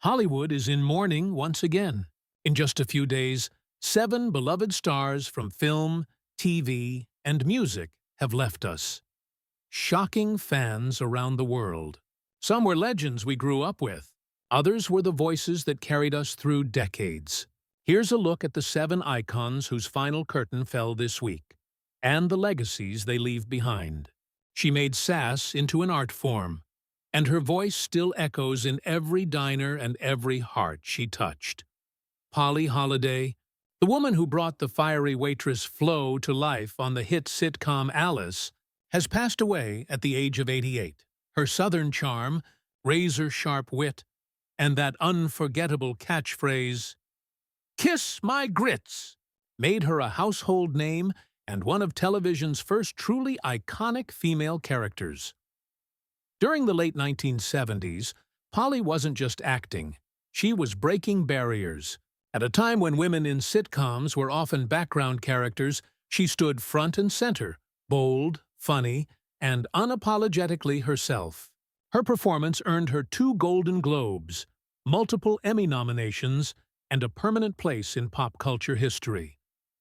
Hollywood is in mourning once again. In just a few days, 7 beloved stars from film, TV, and music have left us, shocking fans around the world. Some were legends we grew up with. Others were the voices that carried us through decades. Here's a look at the 7 icons whose final curtain fell this week, and the legacies they leave behind. She made sass into an art form, and her voice still echoes in every diner and every heart she touched. Polly Holiday, the woman who brought the fiery waitress Flo to life on the hit sitcom Alice, has passed away at the age of 88. Her southern charm, razor-sharp wit, and that unforgettable catchphrase, "Kiss my grits," made her a household name and one of television's first truly iconic female characters. During the late 1970s, Polly wasn't just acting. She was breaking barriers. At a time when women in sitcoms were often background characters, she stood front and center, bold, funny, and unapologetically herself. Her performance earned her 2 Golden Globes, multiple Emmy nominations, and a permanent place in pop culture history.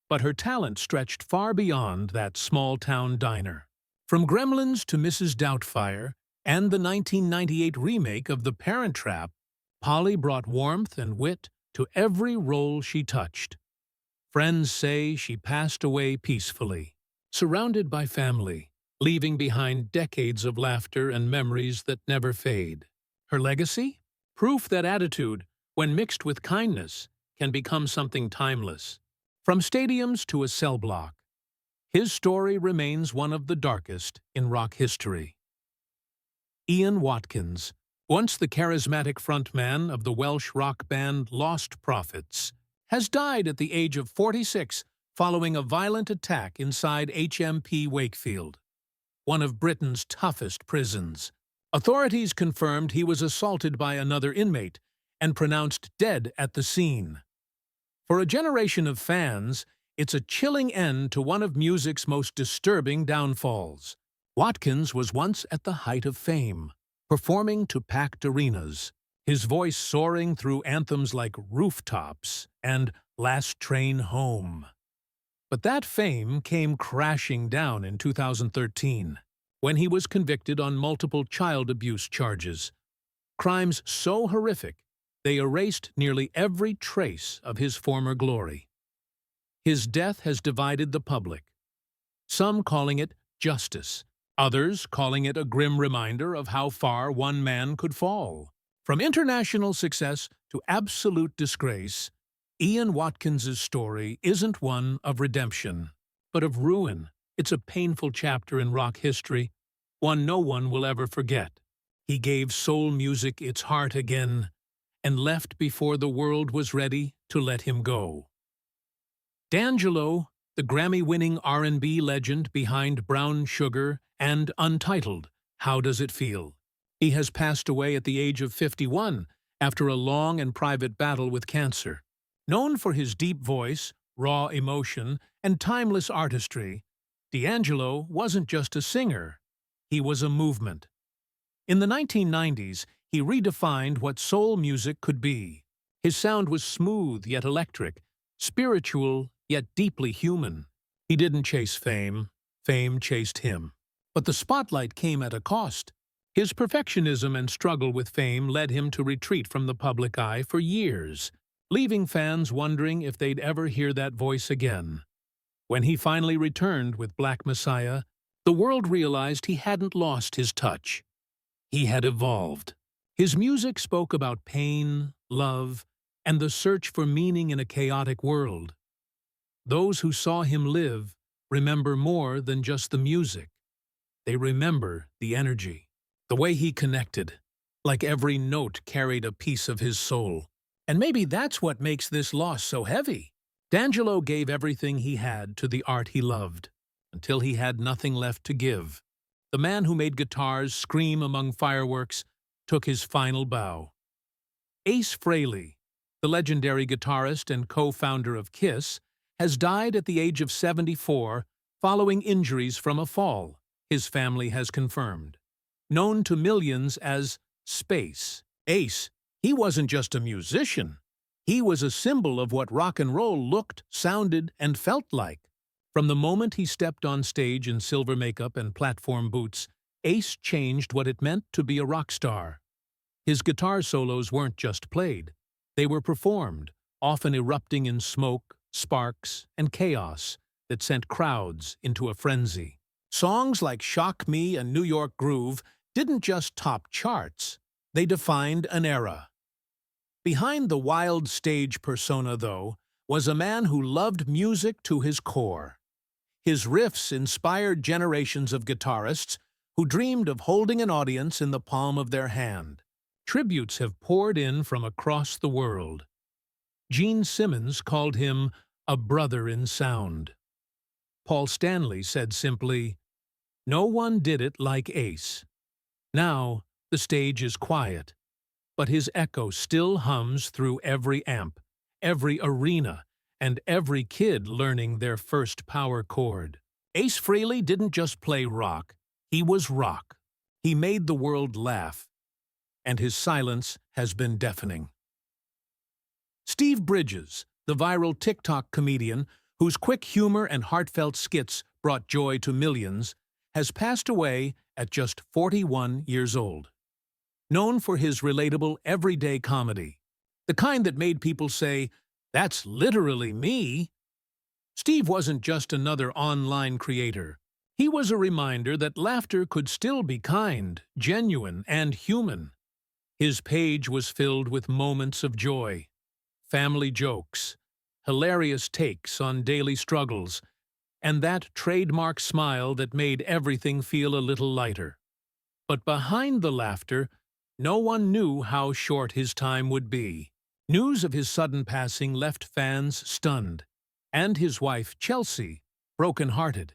But her talent stretched far beyond that small-town diner. From Gremlins to Mrs. Doubtfire and the 1998 remake of The Parent Trap, Polly brought warmth and wit to every role she touched. Friends say she passed away peacefully, surrounded by family, leaving behind decades of laughter and memories that never fade. Her legacy? Proof that attitude, when mixed with kindness, can become something timeless. From stadiums to a cell block, his story remains one of the darkest in rock history. Ian Watkins, once the charismatic frontman of the Welsh rock band Lost Prophets, has died at the age of 46 following a violent attack inside HMP Wakefield, one of Britain's toughest prisons. Authorities confirmed he was assaulted by another inmate and pronounced dead at the scene. For a generation of fans, it's a chilling end to one of music's most disturbing downfalls. Watkins was once at the height of fame, performing to packed arenas, his voice soaring through anthems like Rooftops and Last Train Home. But that fame came crashing down in 2013, when he was convicted on multiple child abuse charges, crimes so horrific they erased nearly every trace of his former glory. His death has divided the public, some calling it justice, others calling it a grim reminder of how far one man could fall. From international success to absolute disgrace, Ian Watkins's story isn't one of redemption, but of ruin. It's a painful chapter in rock history, one no one will ever forget. He gave soul music its heart again, and left before the world was ready to let him go. D'Angelo, the Grammy-winning R&B legend behind Brown Sugar and Untitled, How Does It Feel? He has passed away at the age of 51 after a long and private battle with cancer. Known for his deep voice, raw emotion, and timeless artistry, D'Angelo wasn't just a singer, he was a movement. In the 1990s, he redefined what soul music could be. His sound was smooth yet electric, spiritual yet deeply human. He didn't chase fame, fame chased him. But the spotlight came at a cost. His perfectionism and struggle with fame led him to retreat from the public eye for years, leaving fans wondering if they'd ever hear that voice again. When he finally returned with Black Messiah, the world realized he hadn't lost his touch. He had evolved. His music spoke about pain, love, and the search for meaning in a chaotic world. Those who saw him live remember more than just the music. They remember the energy, the way he connected, like every note carried a piece of his soul. And maybe that's what makes this loss so heavy. D'Angelo gave everything he had to the art he loved, until he had nothing left to give. The man who made guitars scream among fireworks took his final bow. Ace Frehley, the legendary guitarist and co-founder of Kiss, has died at the age of 74 following injuries from a fall, his family has confirmed. Known to millions as Space, Ace He wasn't just a musician. He was a symbol of what rock and roll looked, sounded, and felt like. From the moment he stepped on stage in silver makeup and platform boots, Ace changed what it meant to be a rock star. His guitar solos weren't just played. They were performed, often erupting in smoke, sparks, and chaos that sent crowds into a frenzy. Songs like Shock Me and New York Groove didn't just top charts, they defined an era. Behind the wild stage persona, though, was a man who loved music to his core. His riffs inspired generations of guitarists who dreamed of holding an audience in the palm of their hand. Tributes have poured in from across the world. Gene Simmons called him a brother in sound. Paul Stanley said simply, "No one did it like Ace." Now, the stage is quiet, but his echo still hums through every amp, every arena, and every kid learning their first power chord. Ace Frehley didn't just play rock, he was rock. He made the world laugh, and his silence has been deafening. Steve Bridges, the viral TikTok comedian whose quick humor and heartfelt skits brought joy to millions, has passed away at just 41 years old. Known for his relatable everyday comedy, the kind that made people say, "That's literally me," Steve wasn't just another online creator. He was a reminder that laughter could still be kind, genuine, and human. His page was filled with moments of joy, family jokes, hilarious takes on daily struggles, and that trademark smile that made everything feel a little lighter. But behind the laughter, no one knew how short his time would be. News of his sudden passing left fans stunned, and his wife, Chelsea, broken-hearted.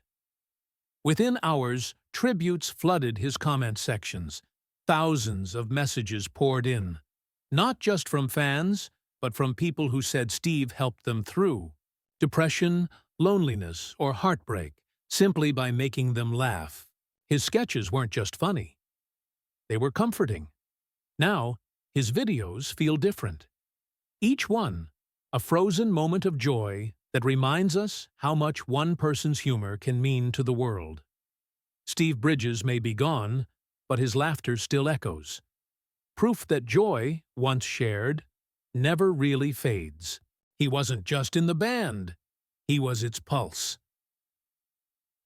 Within hours, tributes flooded his comment sections. Thousands of messages poured in, not just from fans, but from people who said Steve helped them through depression, loneliness, or heartbreak, simply by making them laugh. His sketches weren't just funny. They were comforting. Now, his videos feel different. Each one, a frozen moment of joy that reminds us how much one person's humor can mean to the world. Steve Bridges may be gone, but his laughter still echoes. Proof that joy, once shared, never really fades. He wasn't just in the band, he was its pulse.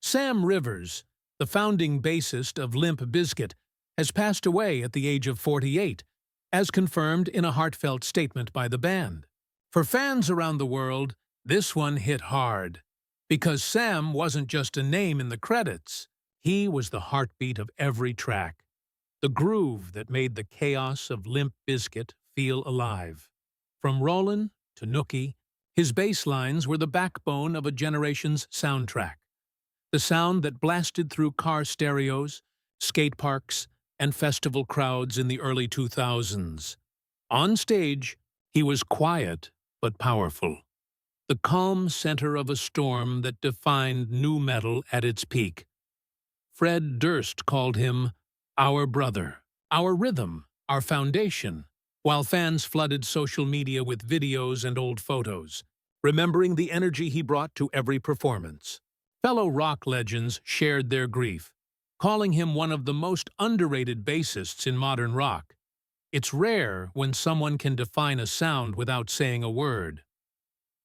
Sam Rivers, the founding bassist of Limp Bizkit, has passed away at the age of 48, as confirmed in a heartfelt statement by the band. For fans around the world, this one hit hard, because Sam wasn't just a name in the credits. He was the heartbeat of every track, the groove that made the chaos of Limp Bizkit feel alive. From Rollin' to Nookie, his bass lines were the backbone of a generation's soundtrack, the sound that blasted through car stereos, skate parks, and festival crowds in the early 2000s. On stage, he was quiet but powerful, the calm center of a storm that defined nu metal at its peak. Fred Durst called him our brother, our rhythm, our foundation, while fans flooded social media with videos and old photos, remembering the energy he brought to every performance. Fellow rock legends shared their grief, calling him one of the most underrated bassists in modern rock. It's rare when someone can define a sound without saying a word.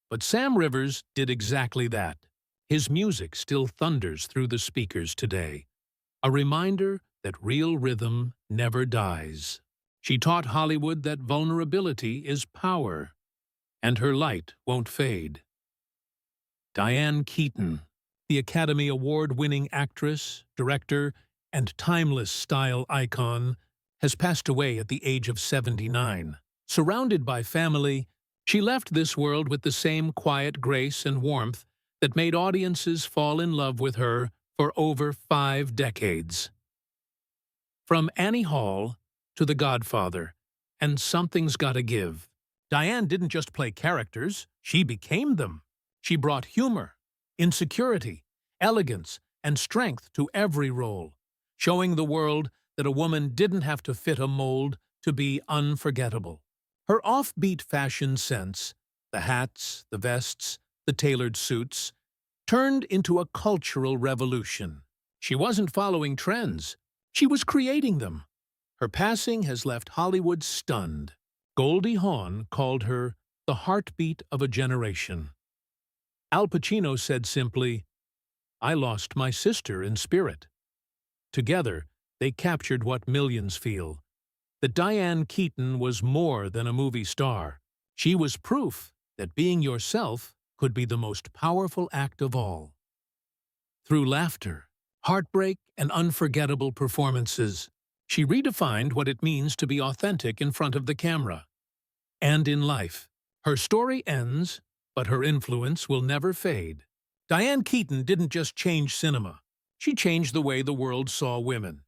But Sam Rivers did exactly that. His music still thunders through the speakers today, a reminder that real rhythm never dies. She taught Hollywood that vulnerability is power, and her light won't fade. Diane Keaton, the Academy Award-winning actress, director, and timeless style icon, has passed away at the age of 79. Surrounded by family, she left this world with the same quiet grace and warmth that made audiences fall in love with her for over 5 decades. From Annie Hall to The Godfather and Something's Gotta Give, Diane didn't just play characters, she became them. She brought humor, insecurity, elegance, and strength to every role, showing the world that a woman didn't have to fit a mold to be unforgettable. Her offbeat fashion sense, the hats, the vests, the tailored suits, turned into a cultural revolution. She wasn't following trends. She was creating them. Her passing has left Hollywood stunned. Goldie Hawn called her the heartbeat of a generation. Al Pacino said simply, "I lost my sister in spirit." Together, they captured what millions feel, that Diane Keaton was more than a movie star. She was proof that being yourself could be the most powerful act of all. Through laughter, heartbreak, and unforgettable performances, she redefined what it means to be authentic in front of the camera. And in life, her story ends, but her influence will never fade. Diane Keaton didn't just change cinema. She changed the way the world saw women.